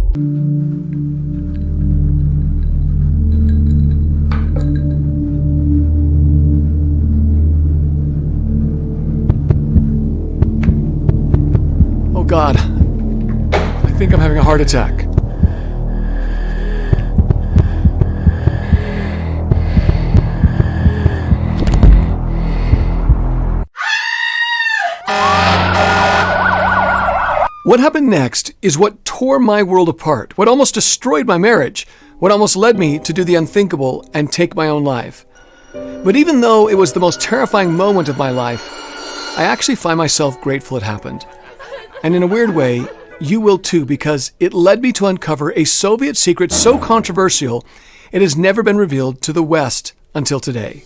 Oh God, I think I'm having a heart attack. What happened next is what tore my world apart, what almost destroyed my marriage, what almost led me to do the unthinkable and take my own life. But even though it was the most terrifying moment of my life, I actually find myself grateful it happened. And in a weird way, you will too, because it led me to uncover a Soviet secret so controversial it has never been revealed to the West until today.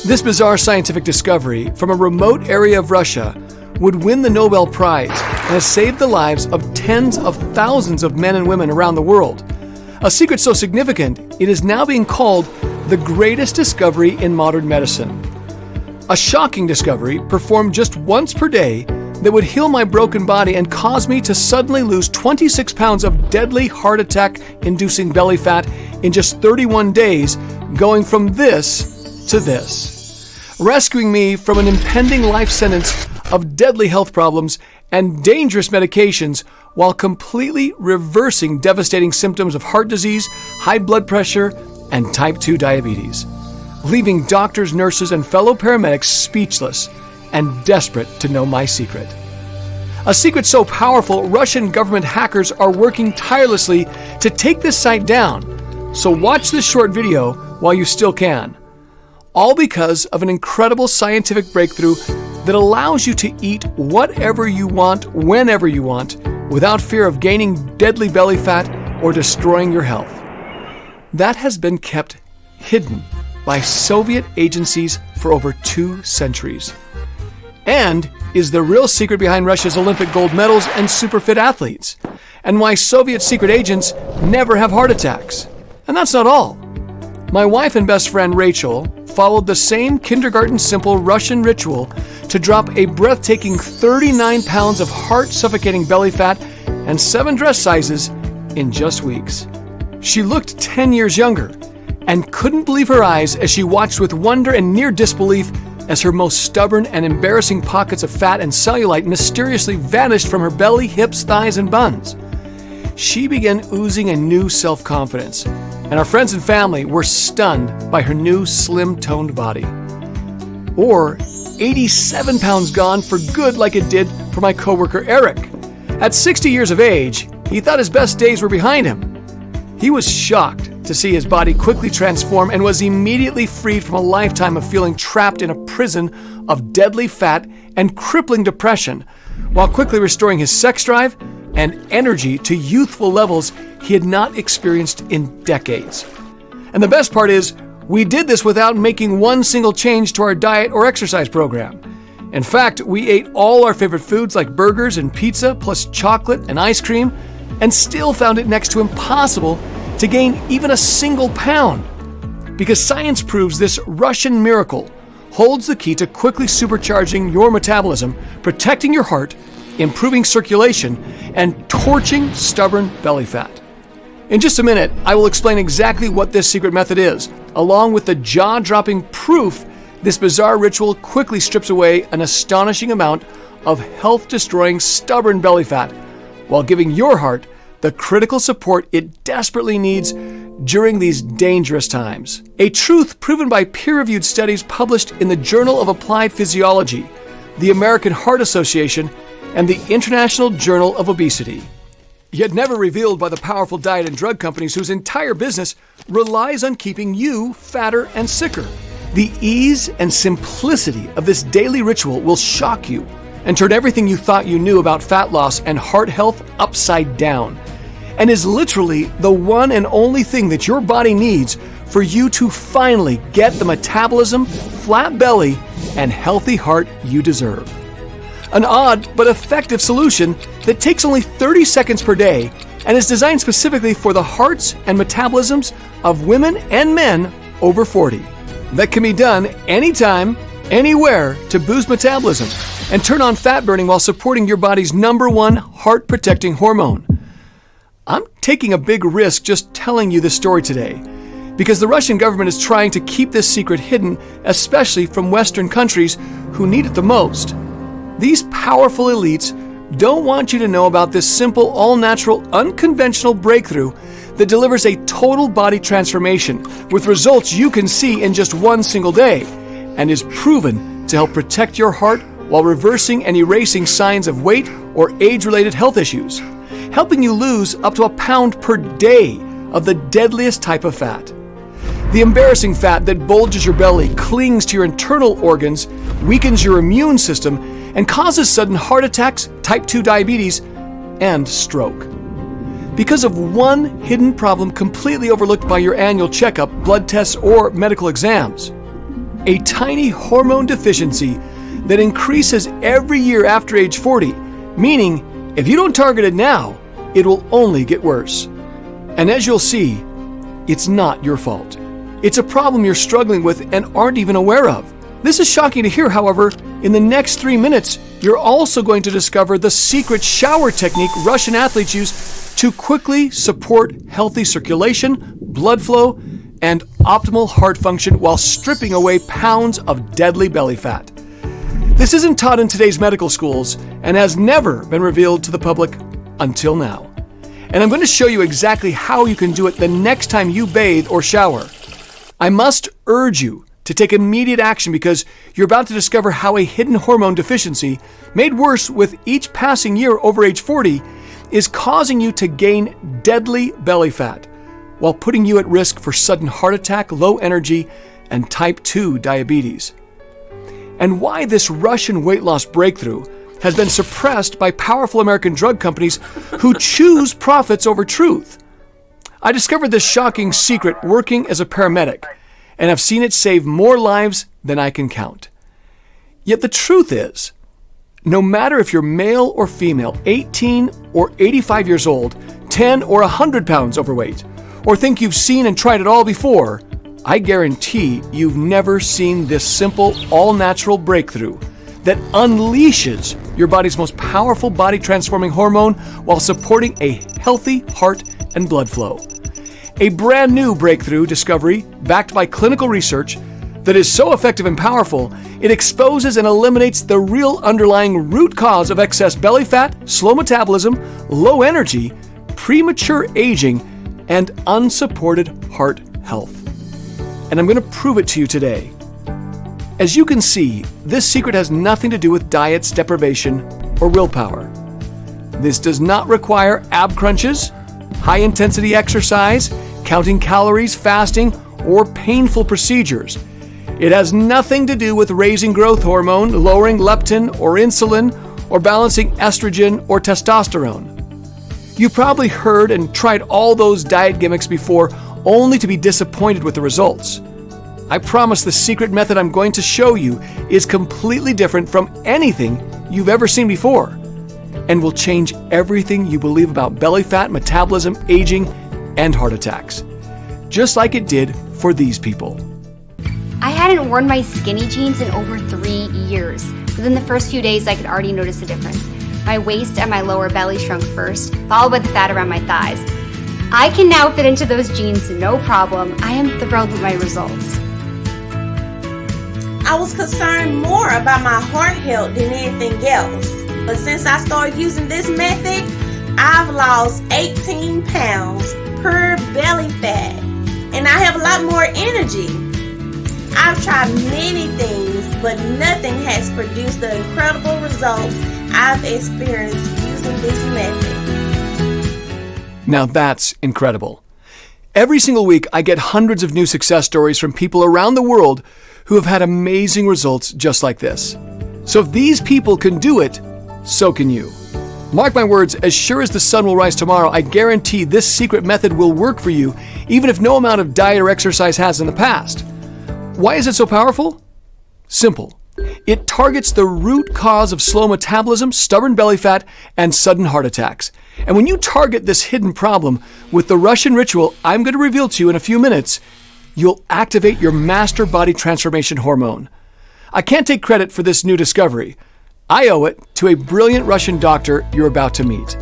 This bizarre scientific discovery from a remote area of Russia would win the Nobel Prize and has saved the lives of tens of thousands of men and women around the world. A secret so significant, it is now being called the greatest discovery in modern medicine. A shocking discovery performed just once per day that would heal my broken body and cause me to suddenly lose 26 pounds of deadly heart attack-inducing belly fat in just 31 days, going from this to this, rescuing me from an impending life sentence of deadly health problems and dangerous medications while completely reversing devastating symptoms of heart disease, high blood pressure, and type 2 diabetes, leaving doctors, nurses, and fellow paramedics speechless and desperate to know my secret. A secret so powerful, Russian government hackers are working tirelessly to take this site down. So watch this short video while you still can. All because of an incredible scientific breakthrough that allows you to eat whatever you want, whenever you want, without fear of gaining deadly belly fat or destroying your health. That has been kept hidden by Soviet agencies for over 2 centuries. And is the real secret behind Russia's Olympic gold medals and super fit athletes, and why Soviet secret agents never have heart attacks. And that's not all. My wife and best friend Rachel followed the same kindergarten simple Russian ritual to drop a breathtaking 39 pounds of heart-suffocating belly fat and 7 dress sizes in just weeks. She looked 10 years younger and couldn't believe her eyes as she watched with wonder and near disbelief as her most stubborn and embarrassing pockets of fat and cellulite mysteriously vanished from her belly, hips, thighs, and buns. She began oozing a new self-confidence, and our friends and family were stunned by her new slim-toned body. Or 87 pounds gone for good, like it did for my coworker Eric. At 60 years of age, he thought his best days were behind him. He was shocked to see his body quickly transform and was immediately freed from a lifetime of feeling trapped in a prison of deadly fat and crippling depression, while quickly restoring his sex drive and energy to youthful levels he had not experienced in decades. And the best part is, we did this without making one single change to our diet or exercise program. In fact, we ate all our favorite foods like burgers and pizza, plus chocolate and ice cream, and still found it next to impossible to gain even a single pound. Because science proves this Russian miracle holds the key to quickly supercharging your metabolism, protecting your heart, improving circulation, and torching stubborn belly fat. In just a minute, I will explain exactly what this secret method is, along with the jaw-dropping proof this bizarre ritual quickly strips away an astonishing amount of health-destroying stubborn belly fat, while giving your heart the critical support it desperately needs during these dangerous times. A truth proven by peer-reviewed studies published in the Journal of Applied Physiology, the American Heart Association, and the International Journal of Obesity. Yet never revealed by the powerful diet and drug companies whose entire business relies on keeping you fatter and sicker. The ease and simplicity of this daily ritual will shock you and turn everything you thought you knew about fat loss and heart health upside down, and is literally the one and only thing that your body needs for you to finally get the metabolism, flat belly, and healthy heart you deserve. An odd but effective solution that takes only 30 seconds per day and is designed specifically for the hearts and metabolisms of women and men over 40. That can be done anytime, anywhere to boost metabolism and turn on fat burning while supporting your body's #1 heart-protecting hormone. I'm taking a big risk just telling you this story today, because the Russian government is trying to keep this secret hidden, especially from Western countries who need it the most. These powerful elites don't want you to know about this simple, all-natural, unconventional breakthrough that delivers a total body transformation with results you can see in just one single day, and is proven to help protect your heart while reversing and erasing signs of weight or age-related health issues, helping you lose up to a pound per day of the deadliest type of fat. The embarrassing fat that bulges your belly, clings to your internal organs, weakens your immune system, and causes sudden heart attacks, type 2 diabetes, and stroke. Because of one hidden problem completely overlooked by your annual checkup, blood tests, or medical exams. A tiny hormone deficiency that increases every year after age 40, meaning if you don't target it now, it will only get worse. And as you'll see, it's not your fault. It's a problem you're struggling with and aren't even aware of. This is shocking to hear, however. In the next 3 minutes, you're also going to discover the secret shower technique Russian athletes use to quickly support healthy circulation, blood flow, and optimal heart function while stripping away pounds of deadly belly fat. This isn't taught in today's medical schools and has never been revealed to the public until now. And I'm going to show you exactly how you can do it the next time you bathe or shower. I must urge you to take immediate action because you're about to discover how a hidden hormone deficiency, made worse with each passing year over age 40, is causing you to gain deadly belly fat while putting you at risk for sudden heart attack, low energy, and type 2 diabetes. And why this Russian weight loss breakthrough has been suppressed by powerful American drug companies who choose profits over truth. I discovered this shocking secret working as a paramedic, and I've seen it save more lives than I can count. Yet the truth is, no matter if you're male or female, 18 or 85 years old, 10 or 100 pounds overweight, or think you've seen and tried it all before, I guarantee you've never seen this simple, all-natural breakthrough that unleashes your body's most powerful body-transforming hormone while supporting a healthy heart and blood flow. A brand new breakthrough discovery backed by clinical research that is so effective and powerful, it exposes and eliminates the real underlying root cause of excess belly fat, slow metabolism, low energy, premature aging, and unsupported heart health. And I'm going to prove it to you today. As you can see, this secret has nothing to do with diets, deprivation, or willpower. This does not require ab crunches, high-intensity exercise, counting calories, fasting, or painful procedures. It has nothing to do with raising growth hormone, lowering leptin or insulin, or balancing estrogen or testosterone. You probably heard and tried all those diet gimmicks before, only to be disappointed with the results. I promise the secret method I'm going to show you is completely different from anything you've ever seen before, and will change everything you believe about belly fat, metabolism, aging, and heart attacks, just like it did for these people. I hadn't worn my skinny jeans in over 3 years. Within the first few days, I could already notice a difference. My waist and my lower belly shrunk first, followed by the fat around my thighs. I can now fit into those jeans no problem. I am thrilled with my results. I was concerned more about my heart health than anything else. But since I started using this method, I've lost 18 pounds per belly fat. And I have a lot more energy. I've tried many things, but nothing has produced the incredible results I've experienced using this method. Now that's incredible. Every single week, I get hundreds of new success stories from people around the world who have had amazing results just like this. So if these people can do it, so can you. Mark my words, as sure as the sun will rise tomorrow, I guarantee this secret method will work for you, even if no amount of diet or exercise has in the past. Why is it so powerful? Simple. It targets the root cause of slow metabolism, stubborn belly fat, and sudden heart attacks. And when you target this hidden problem with the Russian ritual I'm going to reveal to you in a few minutes, you'll activate your master body transformation hormone. I can't take credit for this new discovery. I owe it to a brilliant Russian doctor you're about to meet.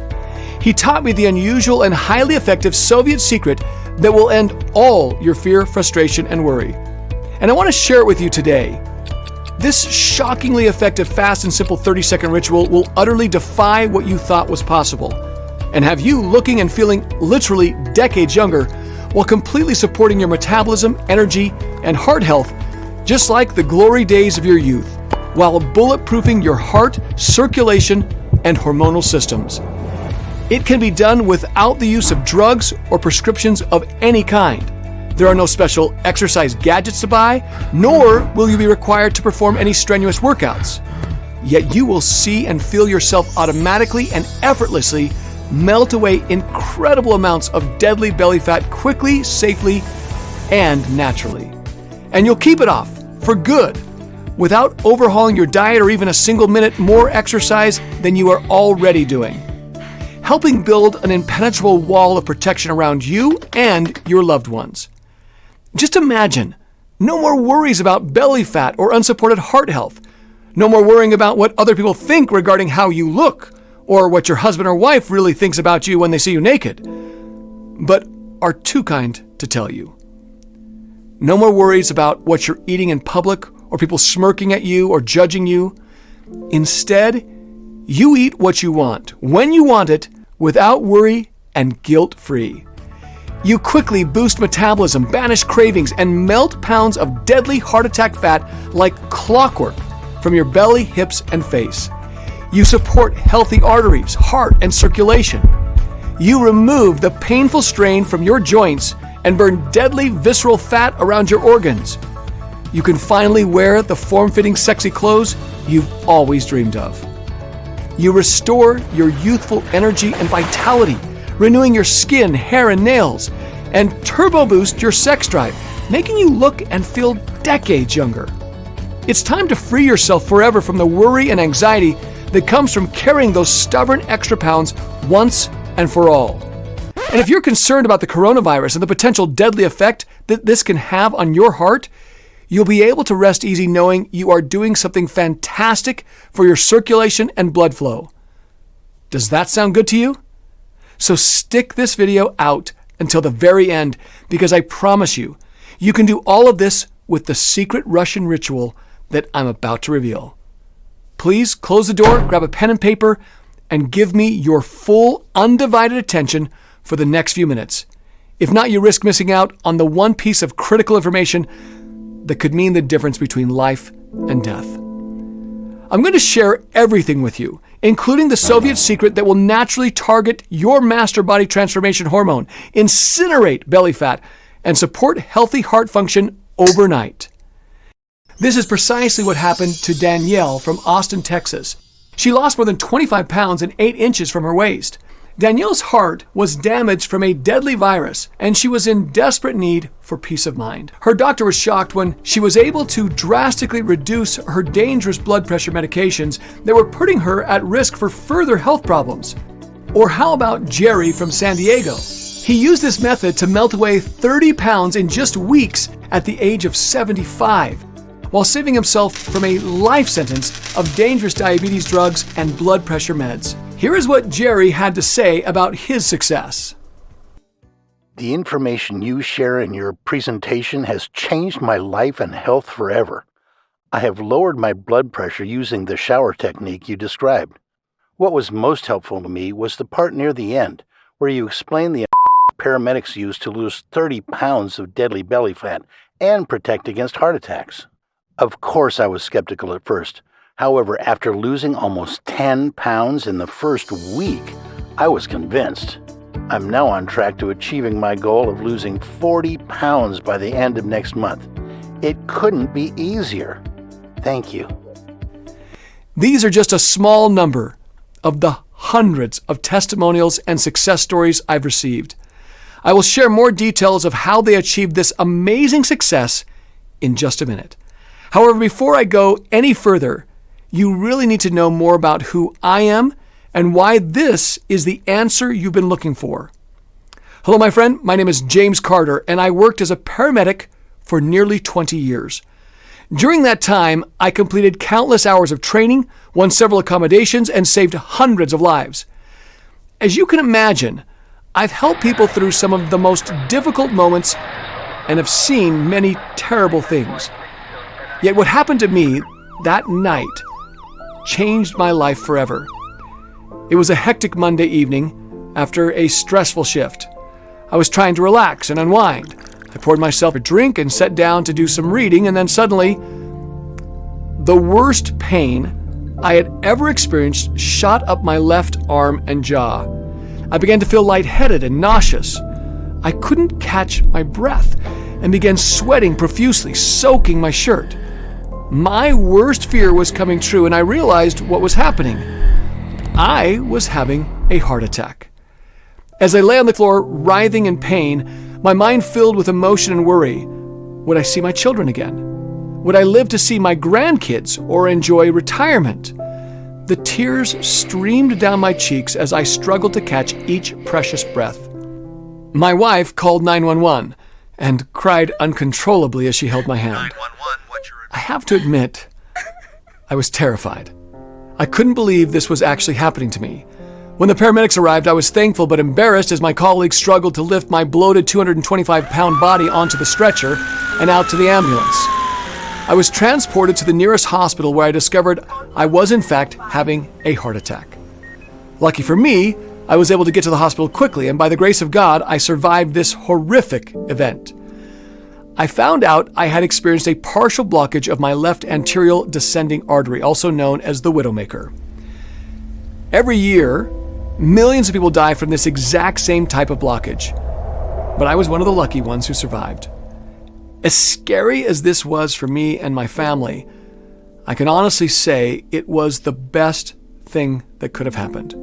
He taught me the unusual and highly effective Soviet secret that will end all your fear, frustration, and worry. And I want to share it with you today. This shockingly effective fast and simple 30-second ritual will utterly defy what you thought was possible and have you looking and feeling literally decades younger while completely supporting your metabolism, energy, and heart health, just like the glory days of your youth, while bulletproofing your heart, circulation, and hormonal systems. It can be done without the use of drugs or prescriptions of any kind. There are no special exercise gadgets to buy, nor will you be required to perform any strenuous workouts. Yet you will see and feel yourself automatically and effortlessly melt away incredible amounts of deadly belly fat quickly, safely, and naturally. And you'll keep it off for good without overhauling your diet or even a single minute more exercise than you are already doing, helping build an impenetrable wall of protection around you and your loved ones. Just imagine, no more worries about belly fat or unsupported heart health. No more worrying about what other people think regarding how you look or what your husband or wife really thinks about you when they see you naked, but are too kind to tell you. No more worries about what you're eating in public or people smirking at you or judging you. Instead, you eat what you want, when you want it, without worry and guilt-free. You quickly boost metabolism, banish cravings, and melt pounds of deadly heart attack fat like clockwork from your belly, hips, and face. You support healthy arteries, heart, and circulation. You remove the painful strain from your joints and burn deadly visceral fat around your organs. You can finally wear the form-fitting sexy clothes you've always dreamed of. You restore your youthful energy and vitality, renewing your skin, hair, and nails, and turbo boost your sex drive, making you look and feel decades younger. It's time to free yourself forever from the worry and anxiety that comes from carrying those stubborn extra pounds once and for all. And if you're concerned about the coronavirus and the potential deadly effect that this can have on your heart, you'll be able to rest easy knowing you are doing something fantastic for your circulation and blood flow. Does that sound good to you? So stick this video out until the very end, because I promise you, you can do all of this with the secret Russian ritual that I'm about to reveal. Please close the door, grab a pen and paper, and give me your full, undivided attention for the next few minutes. If not, you risk missing out on the one piece of critical information that could mean the difference between life and death. I'm going to share everything with you, including the Soviet secret that will naturally target your master body transformation hormone, incinerate belly fat, and support healthy heart function overnight. This is precisely what happened to Danielle from Austin, Texas. She lost more than 25 pounds and 8 inches from her waist. Danielle's heart was damaged from a deadly virus, and she was in desperate need for peace of mind. Her doctor was shocked when she was able to drastically reduce her dangerous blood pressure medications that were putting her at risk for further health problems. Or how about Jerry from San Diego? He used this method to melt away 30 pounds in just weeks at the age of 75, while saving himself from a life sentence of dangerous diabetes drugs and blood pressure meds. Here is what Jerry had to say about his success. The information you share in your presentation has changed my life and health forever. I have lowered my blood pressure using the shower technique you described. What was most helpful to me was the part near the end, where you explain the paramedics use to lose 30 pounds of deadly belly fat and protect against heart attacks. Of course, I was skeptical at first. However, after losing almost 10 pounds in the first week, I was convinced. I'm now on track to achieving my goal of losing 40 pounds by the end of next month. It couldn't be easier. Thank you. These are just a small number of the hundreds of testimonials and success stories I've received. I will share more details of how they achieved this amazing success in just a minute. However, before I go any further, you really need to know more about who I am and why this is the answer you've been looking for. Hello, my friend. My name is James Carter, and I worked as a paramedic for nearly 20 years. During that time, I completed countless hours of training, won several accommodations, and saved hundreds of lives. As you can imagine, I've helped people through some of the most difficult moments and have seen many terrible things. Yet what happened to me that night changed my life forever. It was a hectic Monday evening after a stressful shift. I was trying to relax and unwind. I poured myself a drink and sat down to do some reading, and then suddenly, the worst pain I had ever experienced shot up my left arm and jaw. I began to feel lightheaded and nauseous. I couldn't catch my breath and began sweating profusely, soaking my shirt. My worst fear was coming true, and I realized what was happening. I was having a heart attack. As I lay on the floor, writhing in pain, my mind filled with emotion and worry. Would I see my children again? Would I live to see my grandkids or enjoy retirement? The tears streamed down my cheeks as I struggled to catch each precious breath. My wife called 911 and cried uncontrollably as she held my hand. 911, what's your... I have to admit, I was terrified. I couldn't believe this was actually happening to me. When the paramedics arrived, I was thankful but embarrassed as my colleagues struggled to lift my bloated 225-pound body onto the stretcher and out to the ambulance. I was transported to the nearest hospital where I discovered I was in fact having a heart attack. Lucky for me, I was able to get to the hospital quickly, and by the grace of God, I survived this horrific event. I found out I had experienced a partial blockage of my left anterior descending artery, also known as the widowmaker. Every year, millions of people die from this exact same type of blockage, but I was one of the lucky ones who survived. As scary as this was for me and my family, I can honestly say it was the best thing that could have happened.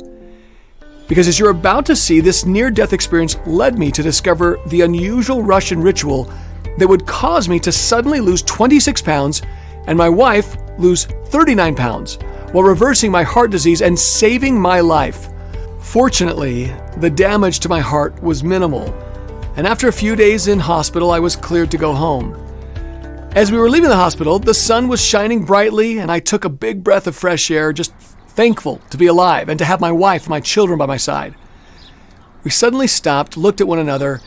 Because as you're about to see, this near-death experience led me to discover the unusual Russian ritual that would cause me to suddenly lose 26 pounds and my wife lose 39 pounds while reversing my heart disease and saving my life. Fortunately, the damage to my heart was minimal, and after a few days in hospital, I was cleared to go home. As we were leaving the hospital, the sun was shining brightly, and I took a big breath of fresh air, just thankful to be alive and to have my wife and my children by my side. We suddenly stopped, looked at one another,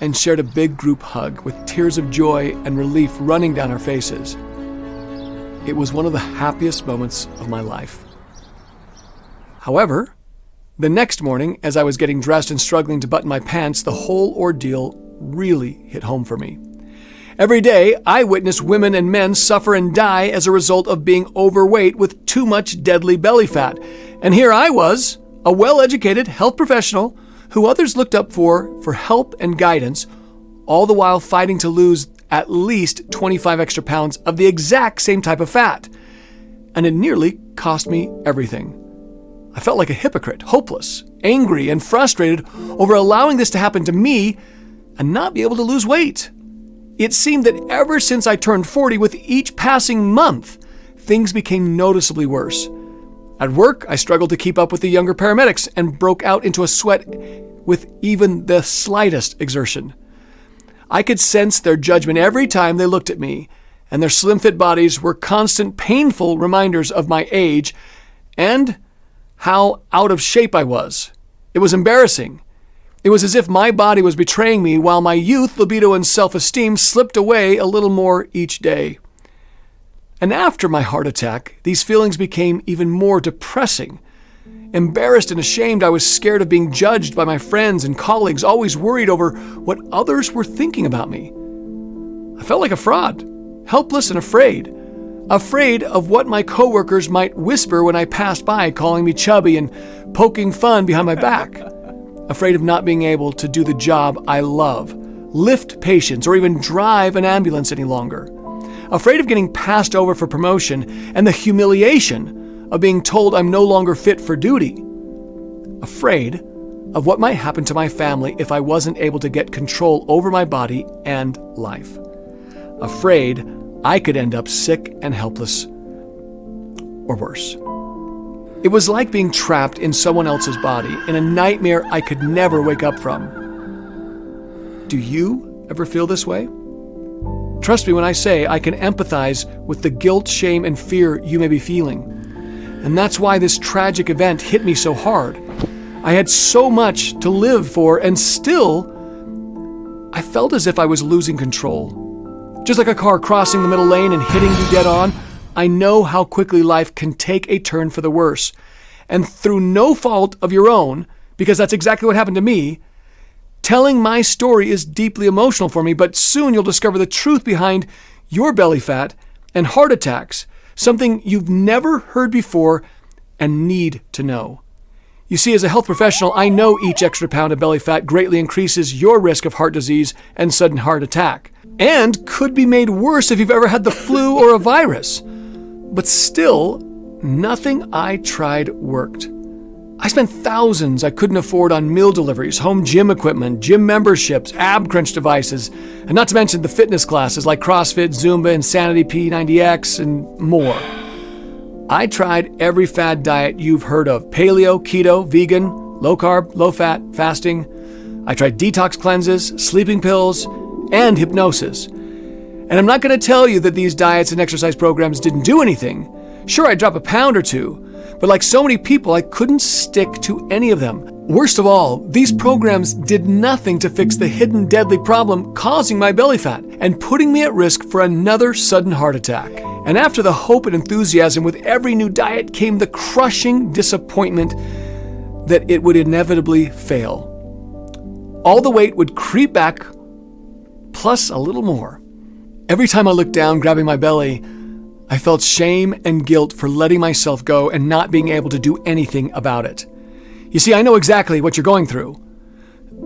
and shared a big group hug with tears of joy and relief running down our faces. It was one of the happiest moments of my life. However, the next morning, as I was getting dressed and struggling to button my pants, the whole ordeal really hit home for me. Every day, I witness women and men suffer and die as a result of being overweight with too much deadly belly fat. And here I was, a well-educated health professional who others looked up for help and guidance, all the while fighting to lose at least 25 extra pounds of the exact same type of fat. And it nearly cost me everything. I felt like a hypocrite, hopeless, angry, and frustrated over allowing this to happen to me and not be able to lose weight. It seemed that ever since I turned 40, with each passing month, things became noticeably worse. At work, I struggled to keep up with the younger paramedics and broke out into a sweat with even the slightest exertion. I could sense their judgment every time they looked at me, and their slim-fit bodies were constant, painful reminders of my age and how out of shape I was. It was embarrassing. It was as if my body was betraying me while my youth, libido, and self-esteem slipped away a little more each day. And after my heart attack, these feelings became even more depressing. Embarrassed and ashamed, I was scared of being judged by my friends and colleagues, always worried over what others were thinking about me. I felt like a fraud, helpless and afraid. Afraid of what my coworkers might whisper when I passed by, calling me chubby and poking fun behind my back. Afraid of not being able to do the job I love, lift patients, or even drive an ambulance any longer. Afraid of getting passed over for promotion and the humiliation of being told I'm no longer fit for duty. Afraid of what might happen to my family if I wasn't able to get control over my body and life. Afraid I could end up sick and helpless, or worse. It was like being trapped in someone else's body, in a nightmare I could never wake up from. Do you ever feel this way? Trust me when I say I can empathize with the guilt, shame, and fear you may be feeling. And that's why this tragic event hit me so hard. I had so much to live for, and still, I felt as if I was losing control. Just like a car crossing the middle lane and hitting you dead on, I know how quickly life can take a turn for the worse. And through no fault of your own, because that's exactly what happened to me, telling my story is deeply emotional for me, but soon you'll discover the truth behind your belly fat and heart attacks, something you've never heard before and need to know. You see, as a health professional, I know each extra pound of belly fat greatly increases your risk of heart disease and sudden heart attack, and could be made worse if you've ever had the flu or a virus. But still, nothing I tried worked. I spent thousands I couldn't afford on meal deliveries, home gym equipment, gym memberships, ab crunch devices, and not to mention the fitness classes like CrossFit, Zumba, Insanity P90X, and more. I tried every fad diet you've heard of: paleo, keto, vegan, low carb, low fat, fasting. I tried detox cleanses, sleeping pills, and hypnosis. And I'm not going to tell you that these diets and exercise programs didn't do anything. Sure, I'd drop a pound or two, but like so many people, I couldn't stick to any of them. Worst of all, these programs did nothing to fix the hidden deadly problem causing my belly fat and putting me at risk for another sudden heart attack. And after the hope and enthusiasm with every new diet came the crushing disappointment that it would inevitably fail. All the weight would creep back, plus a little more. Every time I looked down, grabbing my belly, I felt shame and guilt for letting myself go and not being able to do anything about it. You see, I know exactly what you're going through.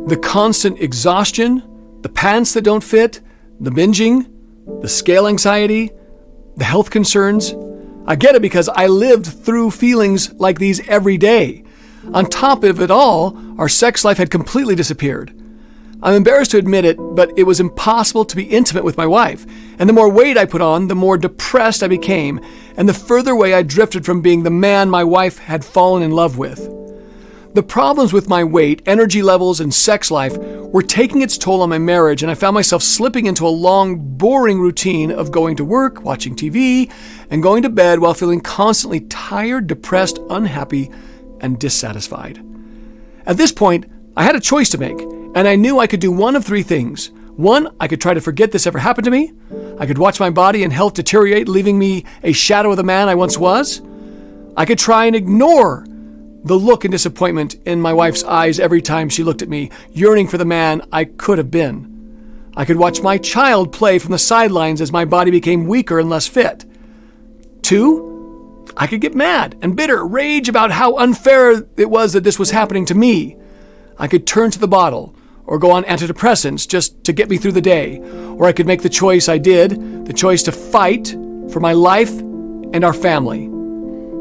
The constant exhaustion, the pants that don't fit, the binging, the scale anxiety, the health concerns. I get it because I lived through feelings like these every day. On top of it all, our sex life had completely disappeared. I'm embarrassed to admit it, but it was impossible to be intimate with my wife. And the more weight I put on, the more depressed I became, and the further away I drifted from being the man my wife had fallen in love with. The problems with my weight, energy levels, and sex life were taking its toll on my marriage, and I found myself slipping into a long, boring routine of going to work, watching TV, and going to bed while feeling constantly tired, depressed, unhappy, and dissatisfied. At this point, I had a choice to make, and I knew I could do one of three things. One, I could try to forget this ever happened to me. I could watch my body and health deteriorate, leaving me a shadow of the man I once was. I could try and ignore the look and disappointment in my wife's eyes every time she looked at me, yearning for the man I could have been. I could watch my child play from the sidelines as my body became weaker and less fit. Two, I could get mad and bitter, rage about how unfair it was that this was happening to me. I could turn to the bottle or go on antidepressants just to get me through the day. Or I could make the choice I did, the choice to fight for my life and our family.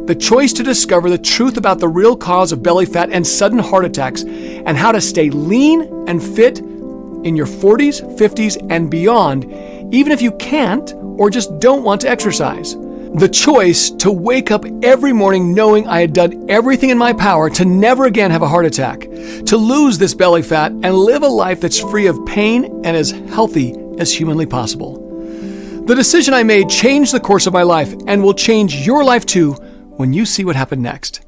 The choice to discover the truth about the real cause of belly fat and sudden heart attacks and how to stay lean and fit in your 40s, 50s, and beyond, even if you can't or just don't want to exercise. The choice to wake up every morning knowing I had done everything in my power to never again have a heart attack, to lose this belly fat and live a life that's free of pain and as healthy as humanly possible. The decision I made changed the course of my life and will change your life too when you see what happened next.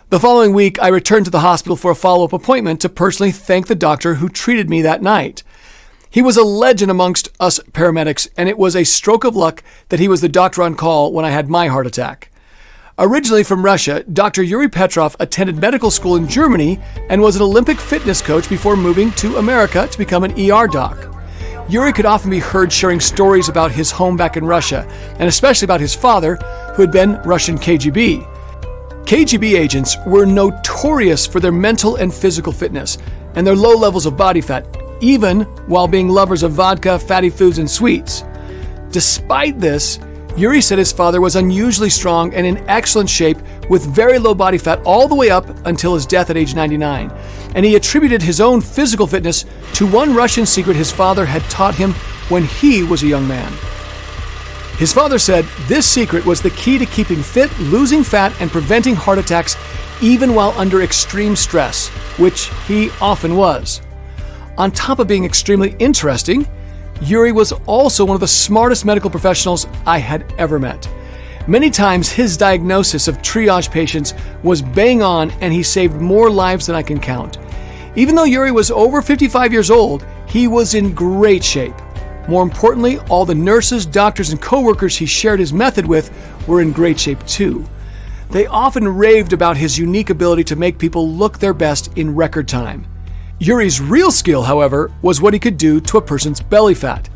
The following week, I returned to the hospital for a follow-up appointment to personally thank the doctor who treated me that night. He was a legend amongst us paramedics, and it was a stroke of luck that he was the doctor on call when I had my heart attack. Originally from Russia, Dr. Yuri Petrov attended medical school in Germany and was an Olympic fitness coach before moving to America to become an ER doc. Yuri could often be heard sharing stories about his home back in Russia, and especially about his father, who had been Russian KGB. KGB agents were notorious for their mental and physical fitness and their low levels of body fat, even while being lovers of vodka, fatty foods, and sweets. Despite this, Yuri said his father was unusually strong and in excellent shape with very low body fat all the way up until his death at age 99. And he attributed his own physical fitness to one Russian secret his father had taught him when he was a young man. His father said this secret was the key to keeping fit, losing fat, and preventing heart attacks even while under extreme stress, which he often was. On top of being extremely interesting, Yuri was also one of the smartest medical professionals I had ever met. Many times his diagnosis of triage patients was bang on, and he saved more lives than I can count. Even though Yuri was over 55 years old, he was in great shape. More importantly, all the nurses, doctors, and coworkers he shared his method with were in great shape too. They often raved about his unique ability to make people look their best in record time. Yuri's real skill, however, was what he could do to a person's belly fat.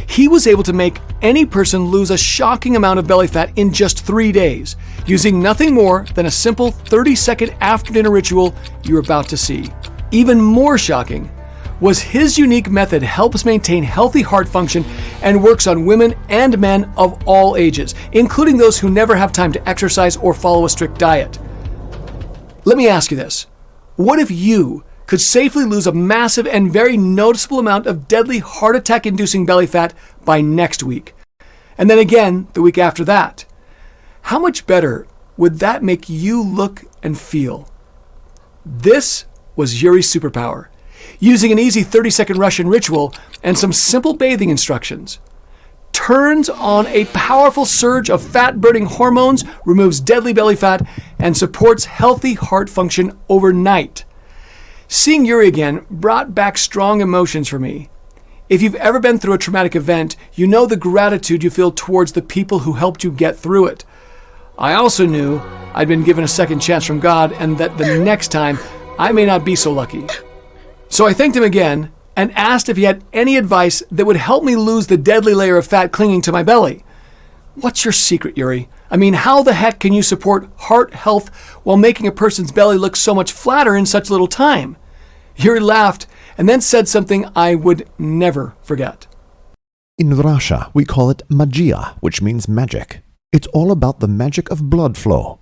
He was able to make any person lose a shocking amount of belly fat in just 3 days, using nothing more than a simple 30-second after-dinner ritual you're about to see. Even more shocking was his unique method helps maintain healthy heart function and works on women and men of all ages, including those who never have time to exercise or follow a strict diet. Let me ask you this. What if you could safely lose a massive and very noticeable amount of deadly heart attack-inducing belly fat by next week? And then again the week after that? How much better would that make you look and feel? This was Yuri's superpower. Using an easy 30-second Russian ritual and some simple bathing instructions, turns on a powerful surge of fat-burning hormones, removes deadly belly fat, and supports healthy heart function overnight. Seeing Yuri again brought back strong emotions for me. If you've ever been through a traumatic event, you know the gratitude you feel towards the people who helped you get through it. I also knew I'd been given a second chance from God, and that the next time I may not be so lucky. So I thanked him again and asked if he had any advice that would help me lose the deadly layer of fat clinging to my belly. What's your secret, Yuri? I mean, how the heck can you support heart health while making a person's belly look so much flatter in such little time? Yuri laughed and then said something I would never forget. In Russia, we call it magia, which means magic. It's all about the magic of blood flow.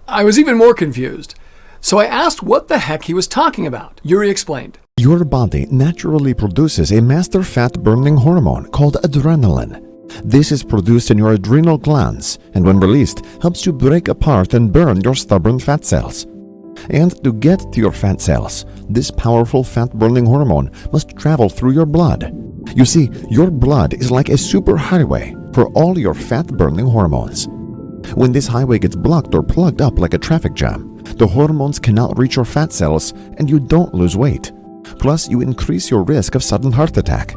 I was even more confused. So I asked what the heck he was talking about. Yuri explained. Your body naturally produces a master fat-burning hormone called adrenaline. This is produced in your adrenal glands, and when released, helps you break apart and burn your stubborn fat cells. And to get to your fat cells, this powerful fat-burning hormone must travel through your blood. You see, your blood is like a superhighway for all your fat-burning hormones. When this highway gets blocked or plugged up like a traffic jam, the hormones cannot reach your fat cells and you don't lose weight. Plus, you increase your risk of sudden heart attack.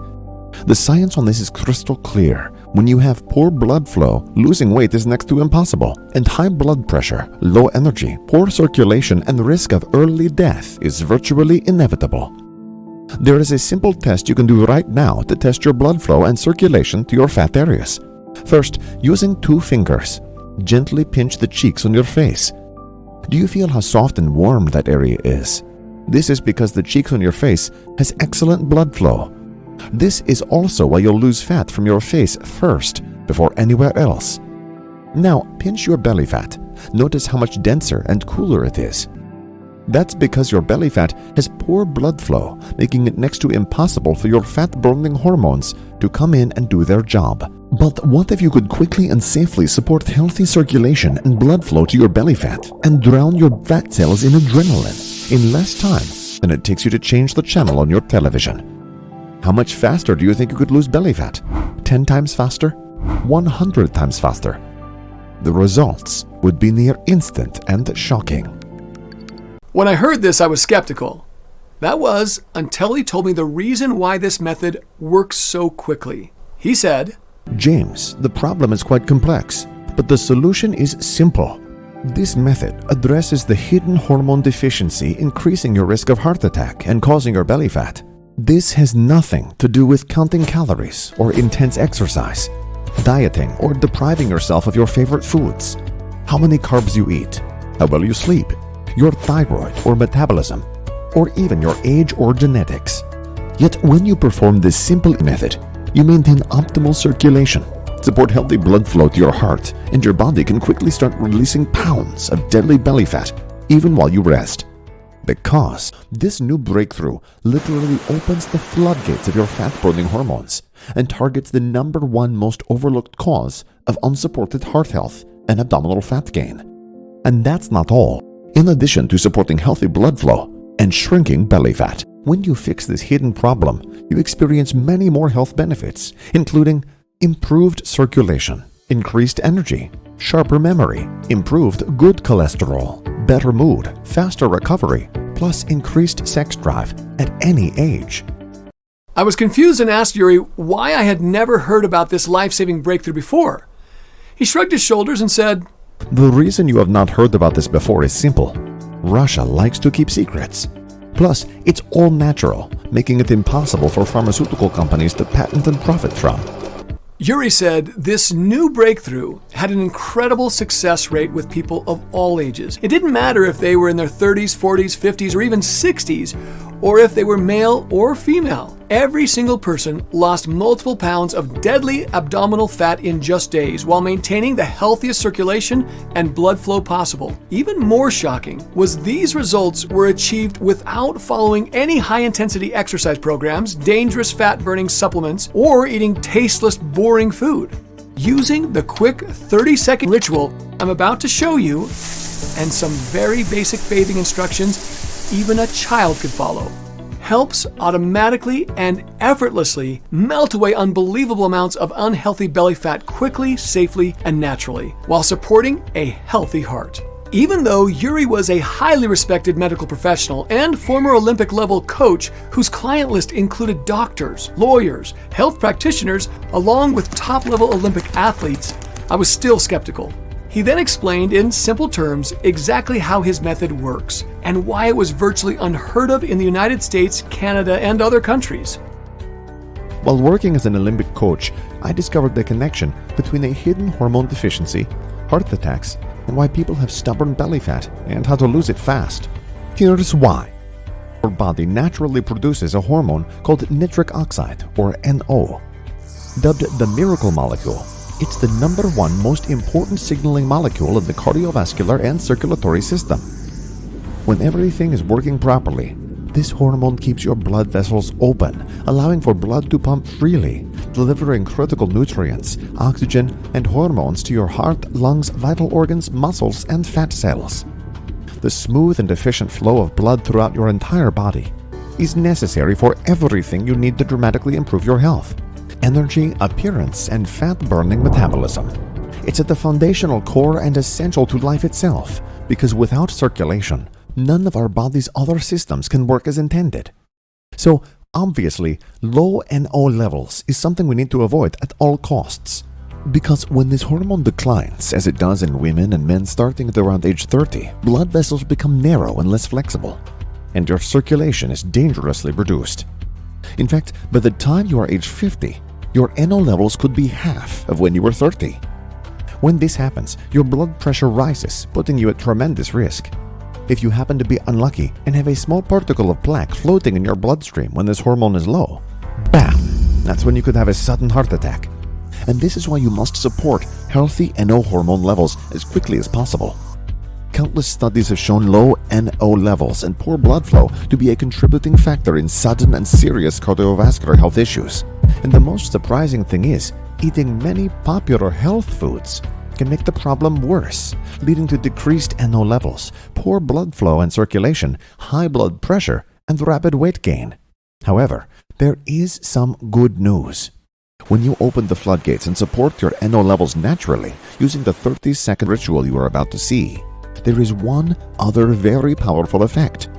The science on this is crystal clear. When you have poor blood flow, losing weight is next to impossible, and high blood pressure, low energy, poor circulation, and risk of early death is virtually inevitable. There is a simple test you can do right now to test your blood flow and circulation to your fat areas. First, using 2 fingers, gently pinch the cheeks on your face. Do you feel how soft and warm that area is? This is because the cheeks on your face has excellent blood flow. This is also why you'll lose fat from your face first, before anywhere else. Now, pinch your belly fat. Notice how much denser and cooler it is. That's because your belly fat has poor blood flow, making it next to impossible for your fat-burning hormones to come in and do their job. But what if you could quickly and safely support healthy circulation and blood flow to your belly fat and drown your fat cells in adrenaline in less time than it takes you to change the channel on your television? How much faster do you think you could lose belly fat? 10 times faster? 100 times faster? The results would be near instant and shocking. When I heard this, I was skeptical. That was until he told me the reason why this method works so quickly. He said, James, the problem is quite complex, but the solution is simple. This method addresses the hidden hormone deficiency, increasing your risk of heart attack and causing your belly fat. This has nothing to do with counting calories or intense exercise, dieting or depriving yourself of your favorite foods, how many carbs you eat, how well you sleep, your thyroid or metabolism, or even your age or genetics. Yet when you perform this simple method, you maintain optimal circulation, support healthy blood flow to your heart, and your body can quickly start releasing pounds of deadly belly fat even while you rest. Because this new breakthrough literally opens the floodgates of your fat-burning hormones and targets the #1 most overlooked cause of unsupported heart health and abdominal fat gain. And that's not all. In addition to supporting healthy blood flow and shrinking belly fat, when you fix this hidden problem, you experience many more health benefits, including improved circulation, increased energy, sharper memory, improved good cholesterol, better mood, faster recovery, plus increased sex drive at any age. I was confused and asked Yuri why I had never heard about this life-saving breakthrough before. He shrugged his shoulders and said, The reason you have not heard about this before is simple. Russia likes to keep secrets. Plus, it's all natural, making it impossible for pharmaceutical companies to patent and profit from. Yuri said this new breakthrough had an incredible success rate with people of all ages. It didn't matter if they were in their 30s, 40s, 50s, or even 60s, or if they were male or female. Every single person lost multiple pounds of deadly abdominal fat in just days while maintaining the healthiest circulation and blood flow possible. Even more shocking was these results were achieved without following any high-intensity exercise programs, dangerous fat-burning supplements, or eating tasteless, boring food. Using the quick 30-second ritual I'm about to show you, and some very basic bathing instructions even a child could follow, helps automatically and effortlessly melt away unbelievable amounts of unhealthy belly fat quickly, safely, and naturally, while supporting a healthy heart. Even though Yuri was a highly respected medical professional and former Olympic-level coach whose client list included doctors, lawyers, health practitioners, along with top-level Olympic athletes, I was still skeptical. He then explained in simple terms exactly how his method works and why it was virtually unheard of in the United States, Canada, and other countries. While working as an Olympic coach, I discovered the connection between a hidden hormone deficiency, heart attacks, and why people have stubborn belly fat and how to lose it fast. Here's why. Our body naturally produces a hormone called nitric oxide, or NO. Dubbed the miracle molecule, it's the #1 most important signaling molecule in the cardiovascular and circulatory system. When everything is working properly, this hormone keeps your blood vessels open, allowing for blood to pump freely, delivering critical nutrients, oxygen, and hormones to your heart, lungs, vital organs, muscles, and fat cells. The smooth and efficient flow of blood throughout your entire body is necessary for everything you need to dramatically improve your health: energy, appearance, and fat-burning metabolism. It's at the foundational core and essential to life itself, because without circulation, none of our body's other systems can work as intended. So, obviously, low NO levels is something we need to avoid at all costs. Because when this hormone declines, as it does in women and men starting at around age 30, blood vessels become narrow and less flexible, and your circulation is dangerously reduced. In fact, by the time you are age 50, your NO levels could be half of when you were 30. When this happens, your blood pressure rises, putting you at tremendous risk. If you happen to be unlucky and have a small particle of plaque floating in your bloodstream when this hormone is low, bam! That's when you could have a sudden heart attack. And this is why you must support healthy NO hormone levels as quickly as possible. Countless studies have shown low NO levels and poor blood flow to be a contributing factor in sudden and serious cardiovascular health issues. And the most surprising thing is, eating many popular health foods can make the problem worse, leading to decreased NO levels, poor blood flow and circulation, high blood pressure, and rapid weight gain. However, there is some good news. When you open the floodgates and support your NO levels naturally using the 30-second ritual you are about to see, there is one other very powerful effect.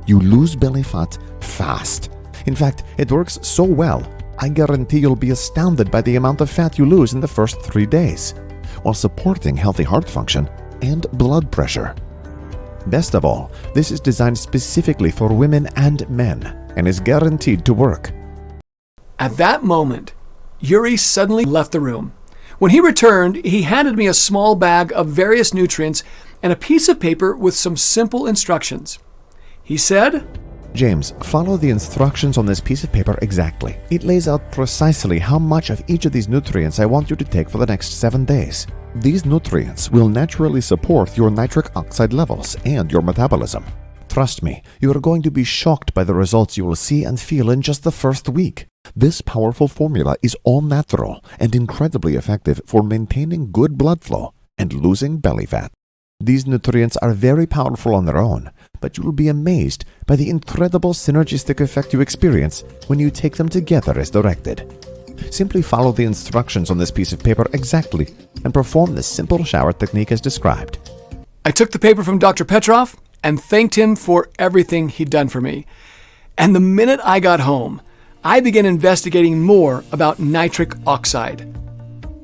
You lose belly fat fast. In fact, it works so well, I guarantee you'll be astounded by the amount of fat you lose in the first 3 days, while supporting healthy heart function and blood pressure. Best of all, this is designed specifically for women and men and is guaranteed to work. At that moment, Yuri suddenly left the room. When he returned, he handed me a small bag of various nutrients and a piece of paper with some simple instructions. He said, James, follow the instructions on this piece of paper exactly. It lays out precisely how much of each of these nutrients I want you to take for the next 7 days. These nutrients will naturally support your nitric oxide levels and your metabolism. Trust me, you are going to be shocked by the results you will see and feel in just the first week. This powerful formula is all natural and incredibly effective for maintaining good blood flow and losing belly fat. These nutrients are very powerful on their own, but you will be amazed by the incredible synergistic effect you experience when you take them together as directed. Simply follow the instructions on this piece of paper exactly and perform the simple shower technique as described. I took the paper from Dr. Petrov and thanked him for everything he'd done for me. And the minute I got home, I began investigating more about nitric oxide.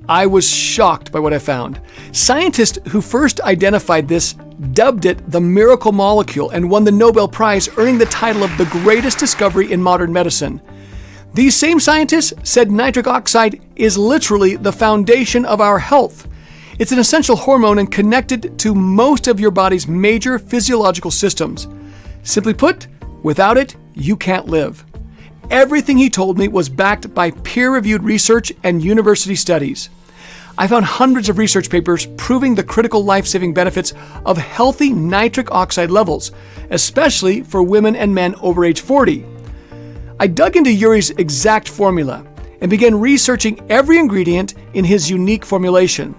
I was shocked by what I found. Scientists who first identified this dubbed it the miracle molecule and won the Nobel Prize, earning the title of the greatest discovery in modern medicine. These same scientists said nitric oxide is literally the foundation of our health. It's an essential hormone and connected to most of your body's major physiological systems. Simply put, without it, you can't live. Everything he told me was backed by peer-reviewed research and university studies. I found hundreds of research papers proving the critical life-saving benefits of healthy nitric oxide levels, especially for women and men over age 40. I dug into Yuri's exact formula and began researching every ingredient in his unique formulation.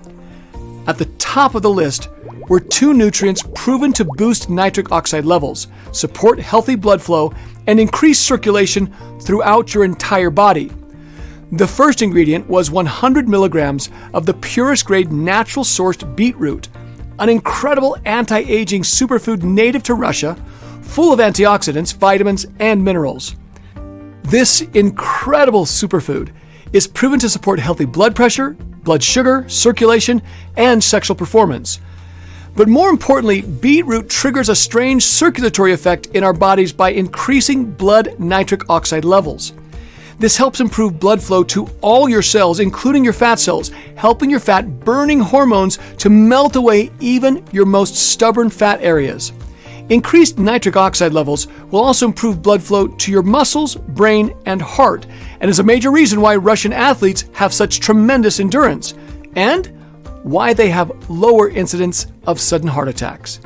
At the top of the list were 2 nutrients proven to boost nitric oxide levels, support healthy blood flow, and increase circulation throughout your entire body. The first ingredient was 100 milligrams of the purest grade natural sourced beetroot, an incredible anti-aging superfood native to Russia, full of antioxidants, vitamins, and minerals. This incredible superfood is proven to support healthy blood pressure, blood sugar, circulation, and sexual performance. But more importantly, beetroot triggers a strange circulatory effect in our bodies by increasing blood nitric oxide levels. This helps improve blood flow to all your cells, including your fat cells, helping your fat-burning hormones to melt away even your most stubborn fat areas. Increased nitric oxide levels will also improve blood flow to your muscles, brain, and heart, and is a major reason why Russian athletes have such tremendous endurance, and why they have lower incidence of sudden heart attacks.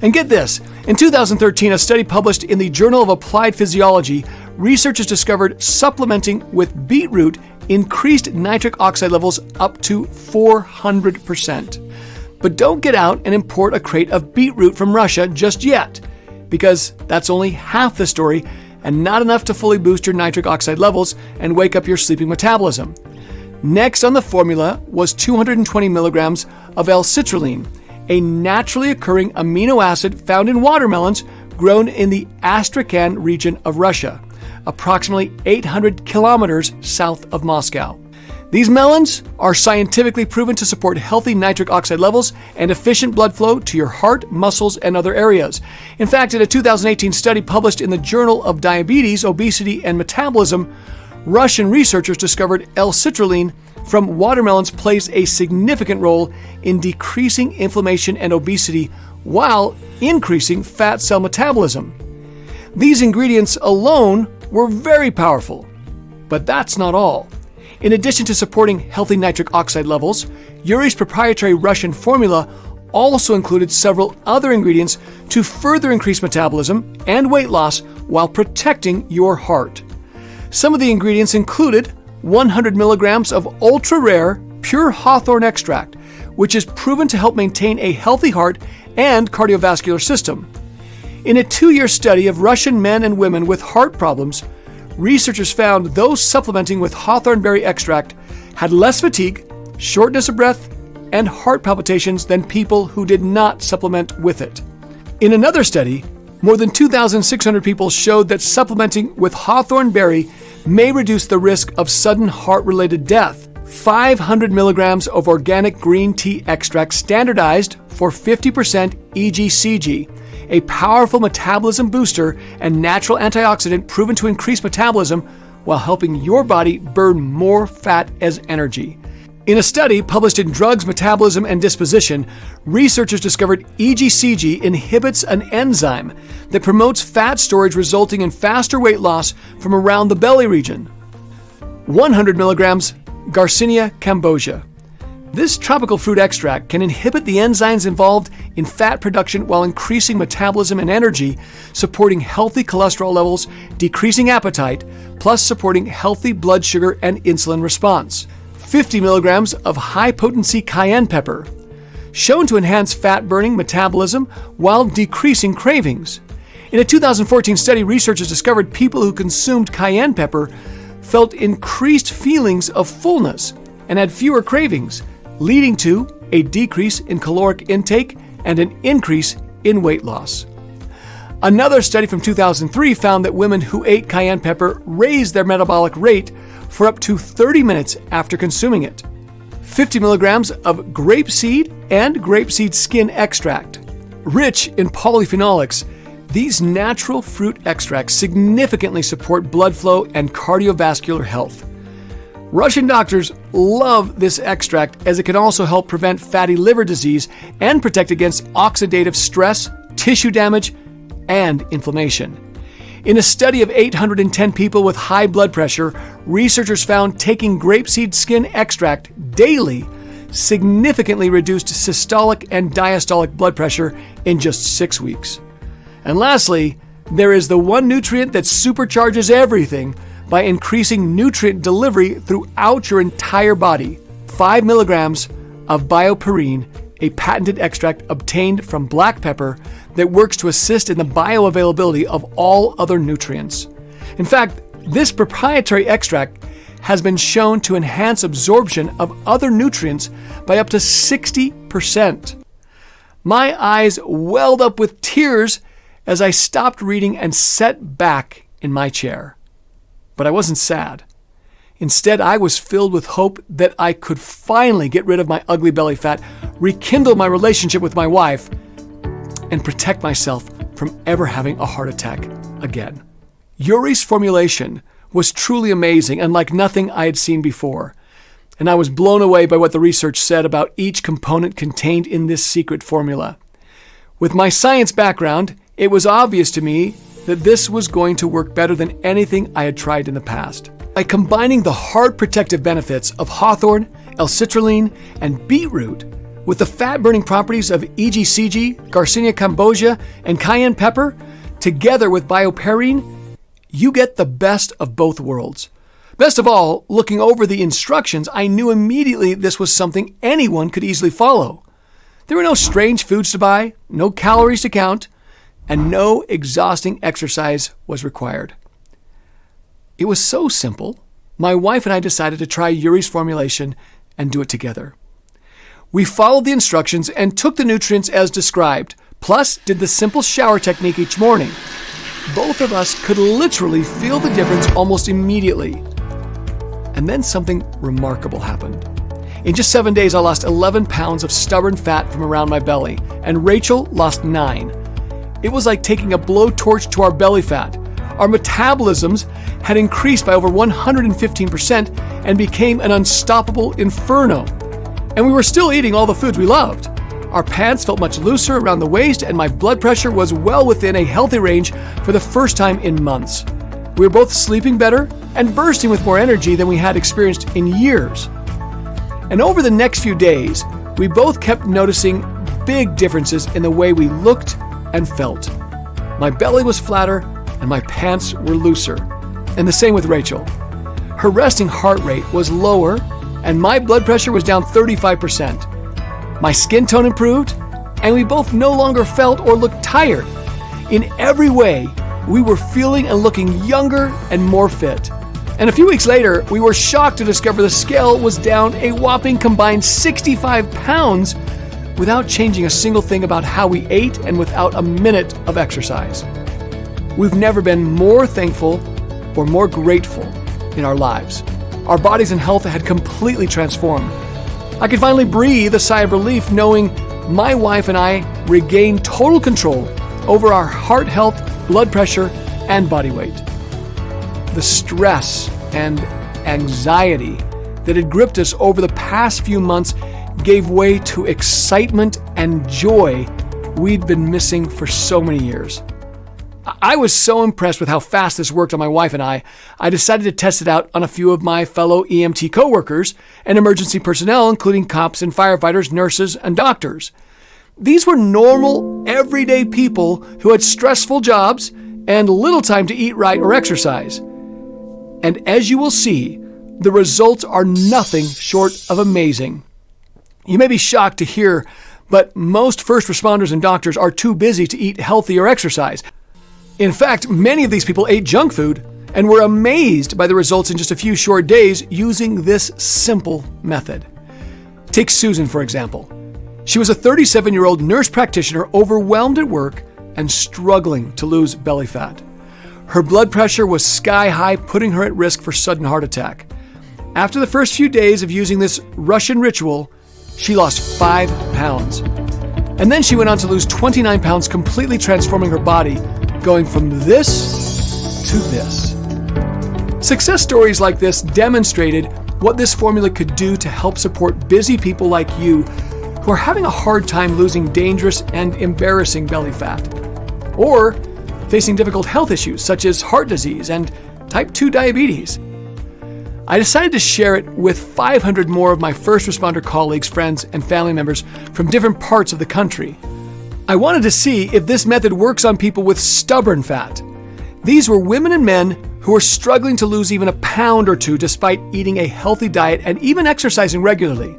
And get this, in 2013, a study published in the Journal of Applied Physiology, researchers discovered supplementing with beetroot increased nitric oxide levels up to 400%. But don't get out and import a crate of beetroot from Russia just yet, because that's only half the story and not enough to fully boost your nitric oxide levels and wake up your sleeping metabolism. Next on the formula was 220 milligrams of L-citrulline, a naturally occurring amino acid found in watermelons grown in the Astrakhan region of Russia, approximately 800 kilometers south of Moscow. These melons are scientifically proven to support healthy nitric oxide levels and efficient blood flow to your heart, muscles, and other areas. In fact, in a 2018 study published in the Journal of Diabetes, Obesity, and Metabolism, Russian researchers discovered L-citrulline from watermelons plays a significant role in decreasing inflammation and obesity while increasing fat cell metabolism. These ingredients alone were very powerful, but that's not all. In addition to supporting healthy nitric oxide levels, Yuri's proprietary Russian formula also included several other ingredients to further increase metabolism and weight loss while protecting your heart. Some of the ingredients included 100 milligrams of ultra-rare pure hawthorn extract, which is proven to help maintain a healthy heart and cardiovascular system. In a 2-year study of Russian men and women with heart problems, researchers found those supplementing with hawthorn berry extract had less fatigue, shortness of breath, and heart palpitations than people who did not supplement with it. In another study, more than 2,600 people showed that supplementing with hawthorn berry may reduce the risk of sudden heart-related death. 500 milligrams of organic green tea extract standardized for 50% EGCG, a powerful metabolism booster and natural antioxidant proven to increase metabolism while helping your body burn more fat as energy. In a study published in Drugs, Metabolism, and Disposition, researchers discovered EGCG inhibits an enzyme that promotes fat storage, resulting in faster weight loss from around the belly region. 100 milligrams Garcinia cambogia. This tropical fruit extract can inhibit the enzymes involved in fat production while increasing metabolism and energy, supporting healthy cholesterol levels, decreasing appetite, plus supporting healthy blood sugar and insulin response. 50 milligrams of high-potency cayenne pepper, shown to enhance fat-burning metabolism while decreasing cravings. In a 2014 study, researchers discovered people who consumed cayenne pepper felt increased feelings of fullness and had fewer cravings, leading to a decrease in caloric intake and an increase in weight loss. Another study from 2003 found that women who ate cayenne pepper raised their metabolic rate for up to 30 minutes after consuming it. 50 milligrams of grapeseed and grapeseed skin extract. Rich in polyphenolics, these natural fruit extracts significantly support blood flow and cardiovascular health. Russian doctors love this extract as it can also help prevent fatty liver disease and protect against oxidative stress, tissue damage, and inflammation. In a study of 810 people with high blood pressure, researchers found taking grapeseed skin extract daily significantly reduced systolic and diastolic blood pressure in just 6 weeks. And lastly, there is the one nutrient that supercharges everything by increasing nutrient delivery throughout your entire body. 5 milligrams of bioperine, a patented extract obtained from black pepper that works to assist in the bioavailability of all other nutrients. In fact, this proprietary extract has been shown to enhance absorption of other nutrients by up to 60%. My eyes welled up with tears as I stopped reading and sat back in my chair. But I wasn't sad. Instead, I was filled with hope that I could finally get rid of my ugly belly fat, rekindle my relationship with my wife, and protect myself from ever having a heart attack again. Yuri's formulation was truly amazing and like nothing I had seen before. And I was blown away by what the research said about each component contained in this secret formula. With my science background, it was obvious to me that this was going to work better than anything I had tried in the past. By combining the heart protective benefits of hawthorn, L-citrulline, and beetroot with the fat-burning properties of EGCG, Garcinia cambogia, and cayenne pepper, together with bioperine, you get the best of both worlds. Best of all, looking over the instructions, I knew immediately this was something anyone could easily follow. There were no strange foods to buy, no calories to count, and no exhausting exercise was required. It was so simple, my wife and I decided to try Yuri's formulation and do it together. We followed the instructions and took the nutrients as described, plus did the simple shower technique each morning. Both of us could literally feel the difference almost immediately. And then something remarkable happened. In just 7 days, I lost 11 pounds of stubborn fat from around my belly, and Rachel lost 9. It was like taking a blowtorch to our belly fat. Our metabolisms had increased by over 115% and became an unstoppable inferno. And we were still eating all the foods we loved. Our pants felt much looser around the waist, and my blood pressure was well within a healthy range for the first time in months. We were both sleeping better and bursting with more energy than we had experienced in years. And over the next few days, we both kept noticing big differences in the way we looked and felt. My belly was flatter and my pants were looser. And the same with Rachel. Her resting heart rate was lower and my blood pressure was down 35%. My skin tone improved and we both no longer felt or looked tired. In every way, we were feeling and looking younger and more fit. And a few weeks later, we were shocked to discover the scale was down a whopping combined 65 pounds without changing a single thing about how we ate and without a minute of exercise. We've never been more thankful or more grateful in our lives. Our bodies and health had completely transformed. I could finally breathe a sigh of relief knowing my wife and I regained total control over our heart health, blood pressure, and body weight. The stress and anxiety that had gripped us over the past few months gave way to excitement and joy we'd been missing for so many years. I was so impressed with how fast this worked on my wife and I decided to test it out on a few of my fellow EMT coworkers and emergency personnel, including cops and firefighters, nurses, and doctors. These were normal, everyday people who had stressful jobs and little time to eat right or exercise. And as you will see, the results are nothing short of amazing. You may be shocked to hear, but most first responders and doctors are too busy to eat healthy or exercise. In fact, many of these people ate junk food and were amazed by the results in just a few short days using this simple method. Take Susan, for example. She was a 37-year-old nurse practitioner overwhelmed at work and struggling to lose belly fat. Her blood pressure was sky high, putting her at risk for sudden heart attack. After the first few days of using this Russian ritual, she lost 5 pounds. And then she went on to lose 29 pounds, completely transforming her body, going from this to this. Success stories like this demonstrated what this formula could do to help support busy people like you who are having a hard time losing dangerous and embarrassing belly fat, or facing difficult health issues such as heart disease and type 2 diabetes. I decided to share it with 500 more of my first responder colleagues, friends, and family members from different parts of the country. I wanted to see if this method works on people with stubborn fat. These were women and men who were struggling to lose even a pound or two despite eating a healthy diet and even exercising regularly.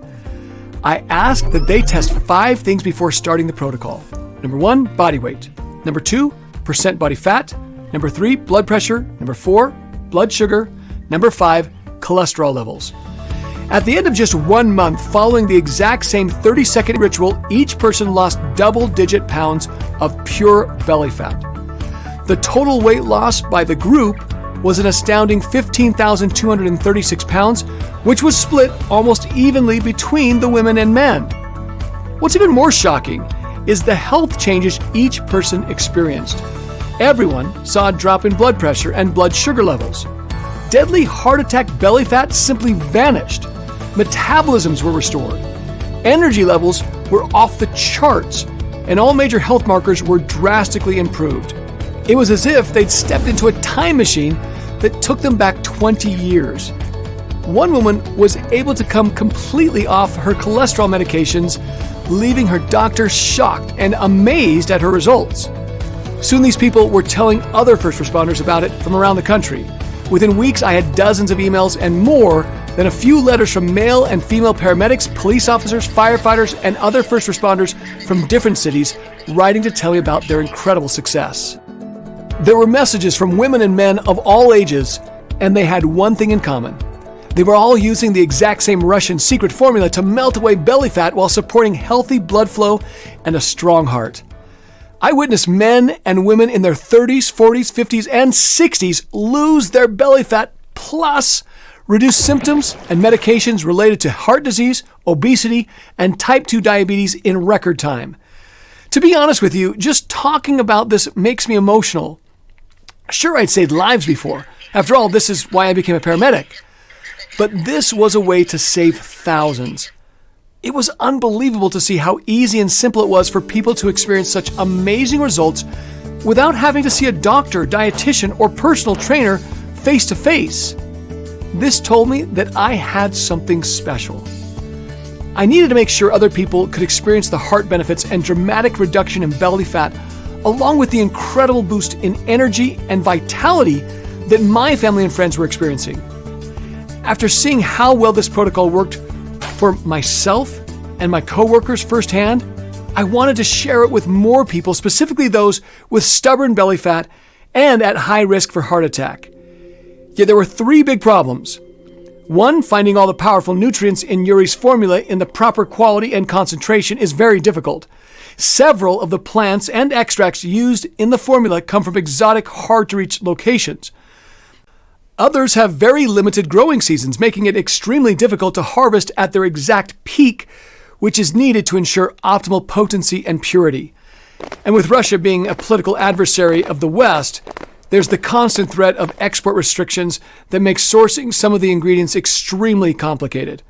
I asked that they test 5 things before starting the protocol. Number 1, body weight. Number 2, percent body fat. Number 3, blood pressure. Number 4, blood sugar. Number 5, cholesterol levels. At the end of just 1 month following the exact same 30-second ritual, each person lost double-digit pounds of pure belly fat. The total weight loss by the group was an astounding 15,236 pounds, which was split almost evenly between the women and men. What's even more shocking is the health changes each person experienced. Everyone saw a drop in blood pressure and blood sugar levels. Deadly heart attack belly fat simply vanished. Metabolisms were restored. Energy levels were off the charts, and all major health markers were drastically improved. It was as if they'd stepped into a time machine that took them back 20 years. One woman was able to come completely off her cholesterol medications, leaving her doctor shocked and amazed at her results. Soon these people were telling other first responders about it from around the country. Within weeks, I had dozens of emails and more than a few letters from male and female paramedics, police officers, firefighters, and other first responders from different cities writing to tell me about their incredible success. There were messages from women and men of all ages, and they had one thing in common. They were all using the exact same Russian secret formula to melt away belly fat while supporting healthy blood flow and a strong heart. I witnessed men and women in their 30s, 40s, 50s, and 60s lose their belly fat, plus reduce symptoms and medications related to heart disease, obesity, and type 2 diabetes in record time. To be honest with you, just talking about this makes me emotional. Sure, I'd saved lives before. After all, this is why I became a paramedic. But this was a way to save thousands. It was unbelievable to see how easy and simple it was for people to experience such amazing results without having to see a doctor, dietitian, or personal trainer face to face. This told me that I had something special. I needed to make sure other people could experience the heart benefits and dramatic reduction in belly fat, along with the incredible boost in energy and vitality that my family and friends were experiencing. After seeing how well this protocol worked for myself and my coworkers firsthand, I wanted to share it with more people, specifically those with stubborn belly fat and at high risk for heart attack. Yet there were 3 big problems. 1, finding all the powerful nutrients in Yuri's formula in the proper quality and concentration is very difficult. Several of the plants and extracts used in the formula come from exotic, hard-to-reach locations. Others have very limited growing seasons, making it extremely difficult to harvest at their exact peak, which is needed to ensure optimal potency and purity. And with Russia being a political adversary of the West, there's the constant threat of export restrictions that make sourcing some of the ingredients extremely complicated.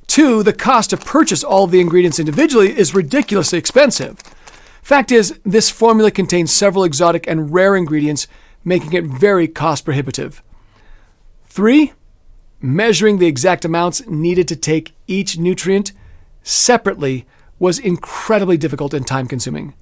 2, the cost to purchase all of the ingredients individually is ridiculously expensive. Fact is, this formula contains several exotic and rare ingredients, making it very cost prohibitive. 3, measuring the exact amounts needed to take each nutrient separately was incredibly difficult and time-consuming.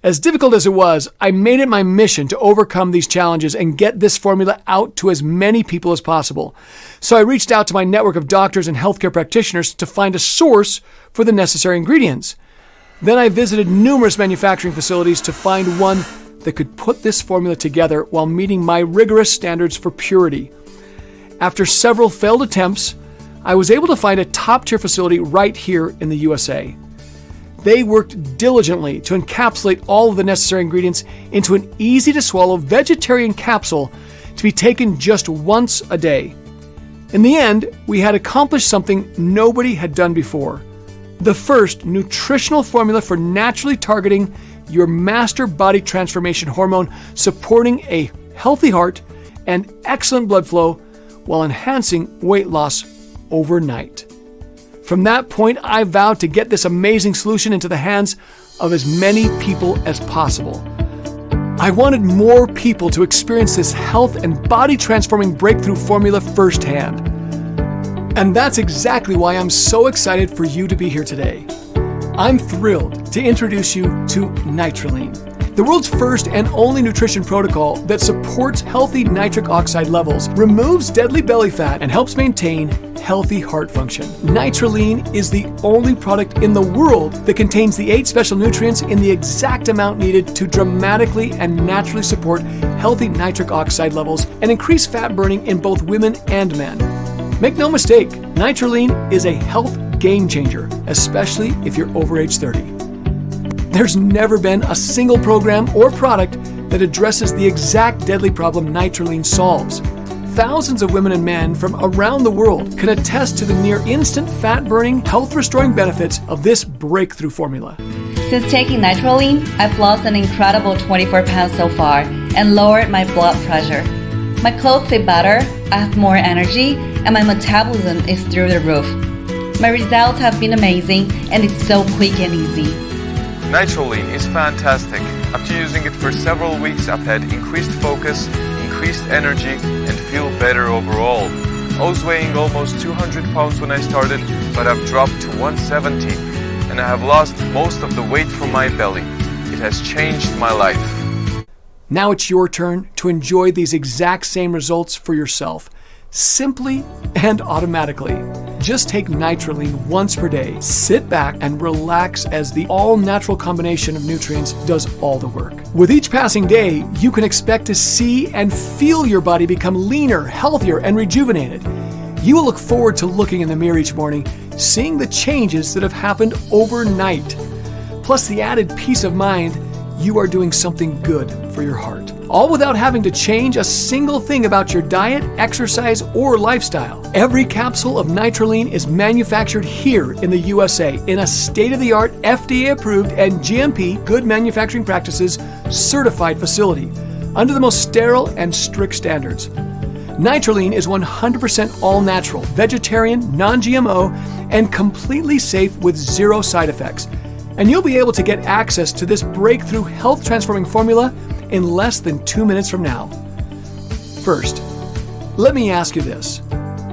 As difficult as it was, I made it my mission to overcome these challenges and get this formula out to as many people as possible. So I reached out to my network of doctors and healthcare practitioners to find a source for the necessary ingredients. Then I visited numerous manufacturing facilities to find one that could put this formula together while meeting my rigorous standards for purity. After several failed attempts, I was able to find a top-tier facility right here in the USA. They worked diligently to encapsulate all of the necessary ingredients into an easy-to-swallow vegetarian capsule to be taken just once a day. In the end, we had accomplished something nobody had done before. The first nutritional formula for naturally targeting your master body transformation hormone, supporting a healthy heart and excellent blood flow while enhancing weight loss overnight. From that point, I vowed to get this amazing solution into the hands of as many people as possible. I wanted more people to experience this health and body transforming breakthrough formula firsthand. And that's exactly why I'm so excited for you to be here today. I'm thrilled to introduce you to Nitrilean, the world's first and only nutrition protocol that supports healthy nitric oxide levels, removes deadly belly fat, and helps maintain healthy heart function. Nitrilean is the only product in the world that contains the 8 special nutrients in the exact amount needed to dramatically and naturally support healthy nitric oxide levels and increase fat burning in both women and men. Make no mistake, Nitrilean is a health game changer, especially if you're over age 30. There's never been a single program or product that addresses the exact deadly problem Nitrilean solves. Thousands of women and men from around the world can attest to the near instant fat-burning, health-restoring benefits of this breakthrough formula. Since taking Nitrilean, I've lost an incredible 24 pounds so far and lowered my blood pressure. My clothes fit better, I have more energy, and my metabolism is through the roof. My results have been amazing, and it's so quick and easy. Nitrilean is fantastic. After using it for several weeks, I've had increased focus, increased energy, and feel better overall. I was weighing almost 200 pounds when I started, but I've dropped to 170, and I have lost most of the weight from my belly. It has changed my life. Now it's your turn to enjoy these exact same results for yourself, simply and automatically. Just take Nitrilean once per day, sit back and relax as the all-natural combination of nutrients does all the work. With each passing day, you can expect to see and feel your body become leaner, healthier, and rejuvenated. You will look forward to looking in the mirror each morning, seeing the changes that have happened overnight. Plus the added peace of mind you are doing something good for your heart. All without having to change a single thing about your diet, exercise, or lifestyle. Every capsule of Nitrilean is manufactured here in the USA in a state-of-the-art, FDA-approved and GMP Good Manufacturing Practices certified facility under the most sterile and strict standards. Nitrilean is 100% all-natural, vegetarian, non-GMO, and completely safe with 0 side effects. And you'll be able to get access to this breakthrough health transforming formula in less than 2 minutes from now. First, let me ask you this.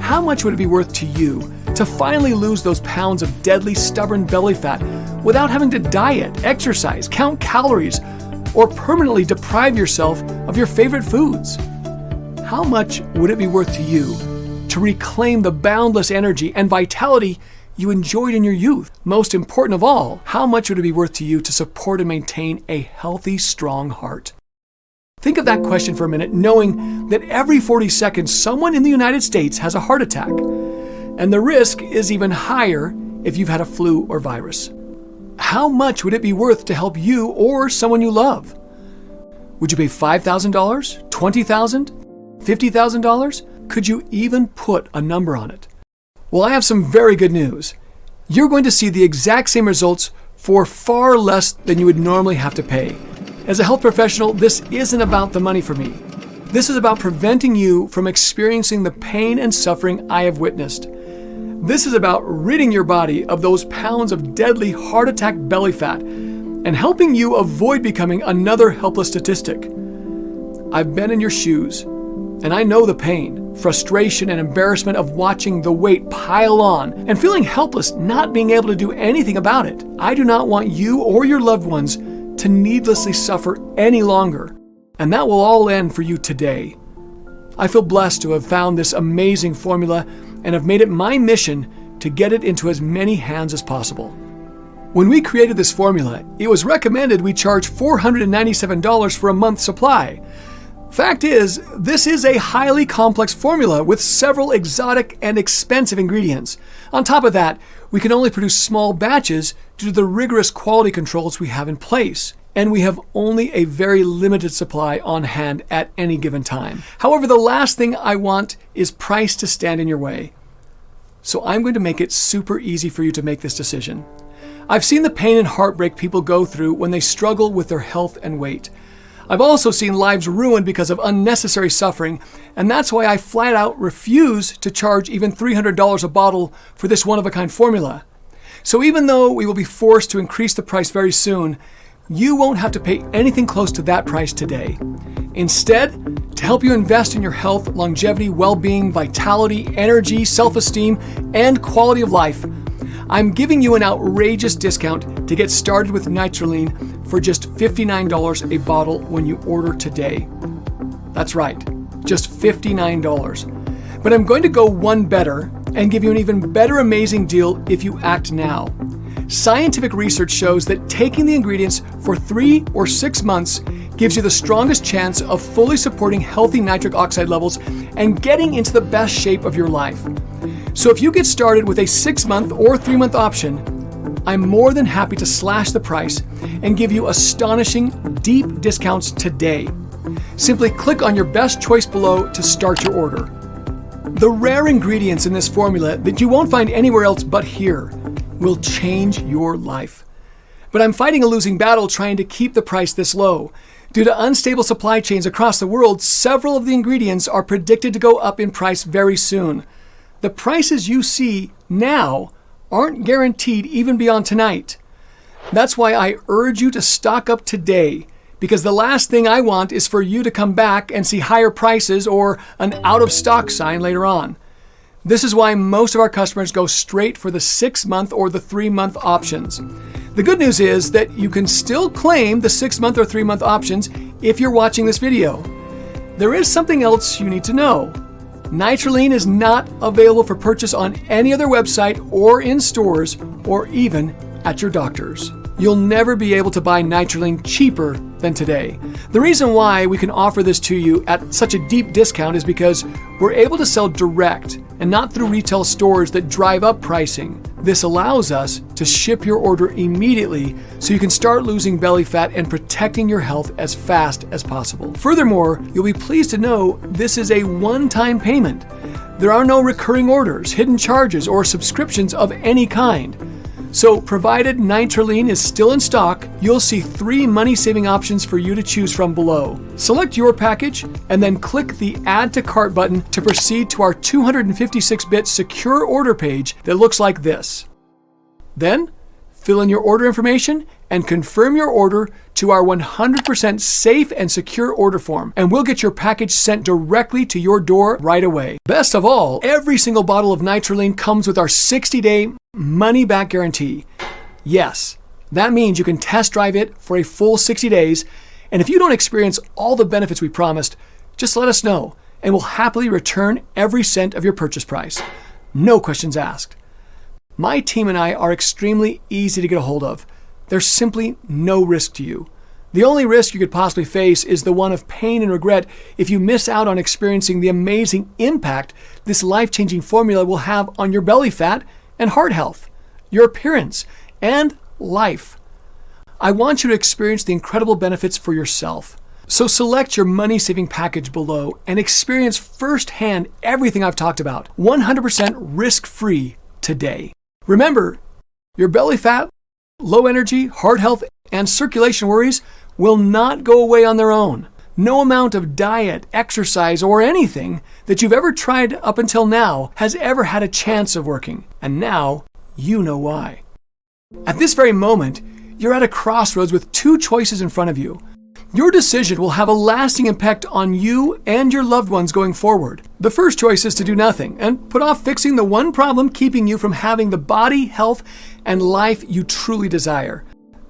How much would it be worth to you to finally lose those pounds of deadly, stubborn belly fat without having to diet, exercise, count calories, or permanently deprive yourself of your favorite foods? How much would it be worth to you to reclaim the boundless energy and vitality you enjoyed in your youth? Most important of all, how much would it be worth to you to support and maintain a healthy, strong heart? Think of that question for a minute, knowing that every 40 seconds someone in the United States has a heart attack. And the risk is even higher if you've had a flu or virus. How much would it be worth to help you or someone you love? Would you pay $5,000, $20,000, $50,000? Could you even put a number on it? Well, I have some very good news. You're going to see the exact same results for far less than you would normally have to pay. As a health professional, this isn't about the money for me. This is about preventing you from experiencing the pain and suffering I have witnessed. This is about ridding your body of those pounds of deadly heart attack belly fat and helping you avoid becoming another helpless statistic. I've been in your shoes, and I know the pain, frustration, and embarrassment of watching the weight pile on and feeling helpless not being able to do anything about it. I do not want you or your loved ones to needlessly suffer any longer, and that will all end for you today. I feel blessed to have found this amazing formula and have made it my mission to get it into as many hands as possible. When we created this formula, it was recommended we charge $497 for a month's supply. Fact is, this is a highly complex formula with several exotic and expensive ingredients. On top of that, we can only produce small batches due to the rigorous quality controls we have in place, and we have only a very limited supply on hand at any given time. However, the last thing I want is price to stand in your way. So I'm going to make it super easy for you to make this decision. I've seen the pain and heartbreak people go through when they struggle with their health and weight. I've also seen lives ruined because of unnecessary suffering, and that's why I flat out refuse to charge even $300 a bottle for this one-of-a-kind formula. So even though we will be forced to increase the price very soon, you won't have to pay anything close to that price today. Instead, to help you invest in your health, longevity, well-being, vitality, energy, self-esteem, and quality of life, I'm giving you an outrageous discount to get started with Nitrilean for just $59 a bottle when you order today. That's right, just $59. But I'm going to go one better and give you an even better amazing deal if you act now. Scientific research shows that taking the ingredients for 3 or 6 months gives you the strongest chance of fully supporting healthy nitric oxide levels and getting into the best shape of your life. So if you get started with a 6-month or 3-month option, I'm more than happy to slash the price and give you astonishing, deep discounts today. Simply click on your best choice below to start your order. The rare ingredients in this formula that you won't find anywhere else but here will change your life. But I'm fighting a losing battle trying to keep the price this low. Due to unstable supply chains across the world, several of the ingredients are predicted to go up in price very soon. The prices you see now aren't guaranteed even beyond tonight. That's why I urge you to stock up today, because the last thing I want is for you to come back and see higher prices or an out of stock sign later on. This is why most of our customers go straight for the 6-month or the 3-month options. The good news is that you can still claim the 6-month or 3-month options if you're watching this video. There is something else you need to know. Nitrilean is not available for purchase on any other website or in stores or even at your doctor's. You'll never be able to buy Nitrilean cheaper than today. The reason why we can offer this to you at such a deep discount is because we're able to sell direct and not through retail stores that drive up pricing. This allows us to ship your order immediately so you can start losing belly fat and protecting your health as fast as possible. Furthermore, you'll be pleased to know this is a one-time payment. There are no recurring orders, hidden charges, or subscriptions of any kind. So, provided Nitrilean is still in stock, you'll see 3 money-saving options for you to choose from below. Select your package and then click the Add to Cart button to proceed to our 256-bit secure order page that looks like this. Then, fill in your order information and confirm your order to our 100% safe and secure order form, and we'll get your package sent directly to your door right away. Best of all, every single bottle of Nitrilean comes with our 60-day money-back guarantee. Yes, that means you can test drive it for a full 60 days, and if you don't experience all the benefits we promised, just let us know, and we'll happily return every cent of your purchase price. No questions asked. My team and I are extremely easy to get a hold of. There's simply no risk to you. The only risk you could possibly face is the one of pain and regret if you miss out on experiencing the amazing impact this life-changing formula will have on your belly fat and heart health, your appearance, and life. I want you to experience the incredible benefits for yourself. So select your money-saving package below and experience firsthand everything I've talked about, 100% risk-free today. Remember, your belly fat, low energy, heart health, and circulation worries will not go away on their own. No amount of diet, exercise, or anything that you've ever tried up until now has ever had a chance of working. And now you know why. At this very moment, you're at a crossroads with 2 choices in front of you. Your decision will have a lasting impact on you and your loved ones going forward. The first choice is to do nothing and put off fixing the one problem keeping you from having the body, health, and life you truly desire.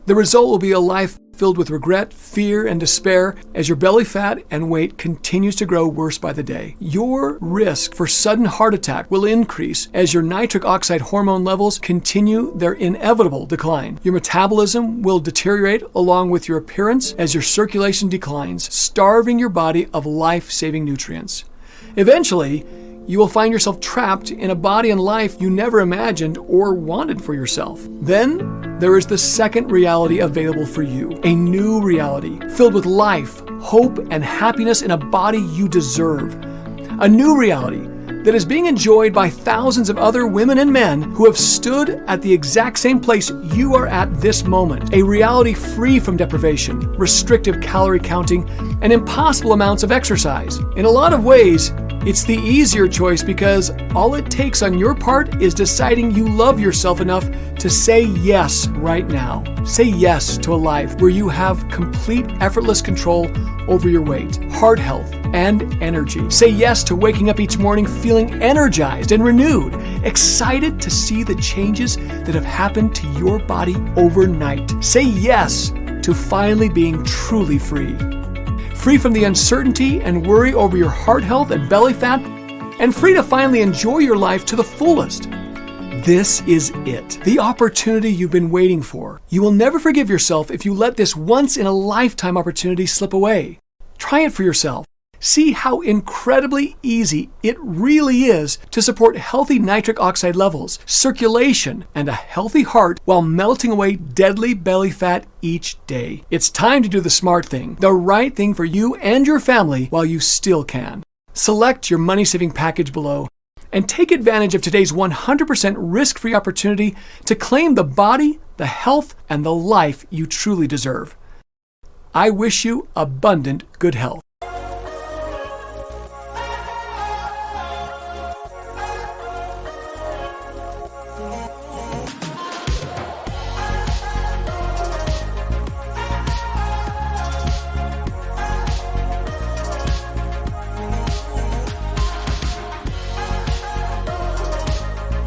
The result will be a life filled with regret, fear, and despair as your belly fat and weight continues to grow worse by the day. Your risk for sudden heart attack will increase as your nitric oxide hormone levels continue their inevitable decline. Your metabolism will deteriorate along with your appearance as your circulation declines, starving your body of life-saving nutrients. Eventually, you will find yourself trapped in a body and life you never imagined or wanted for yourself. Then there is the second reality available for you, a new reality filled with life, hope, and happiness in a body you deserve. A new reality that is being enjoyed by thousands of other women and men who have stood at the exact same place you are at this moment. A reality free from deprivation, restrictive calorie counting, and impossible amounts of exercise. In a lot of ways, it's the easier choice because all it takes on your part is deciding you love yourself enough to say yes right now. Say yes to a life where you have complete effortless control over your weight, heart health, and energy. Say yes to waking up each morning feeling energized and renewed, excited to see the changes that have happened to your body overnight. Say yes to finally being truly free. Free from the uncertainty and worry over your heart health and belly fat, and free to finally enjoy your life to the fullest. This is it, the opportunity you've been waiting for. You will never forgive yourself if you let this once-in-a-lifetime opportunity slip away. Try it for yourself. See how incredibly easy it really is to support healthy nitric oxide levels, circulation, and a healthy heart while melting away deadly belly fat each day. It's time to do the smart thing, the right thing for you and your family while you still can. Select your money-saving package below and take advantage of today's 100% risk-free opportunity to claim the body, the health, and the life you truly deserve. I wish you abundant good health.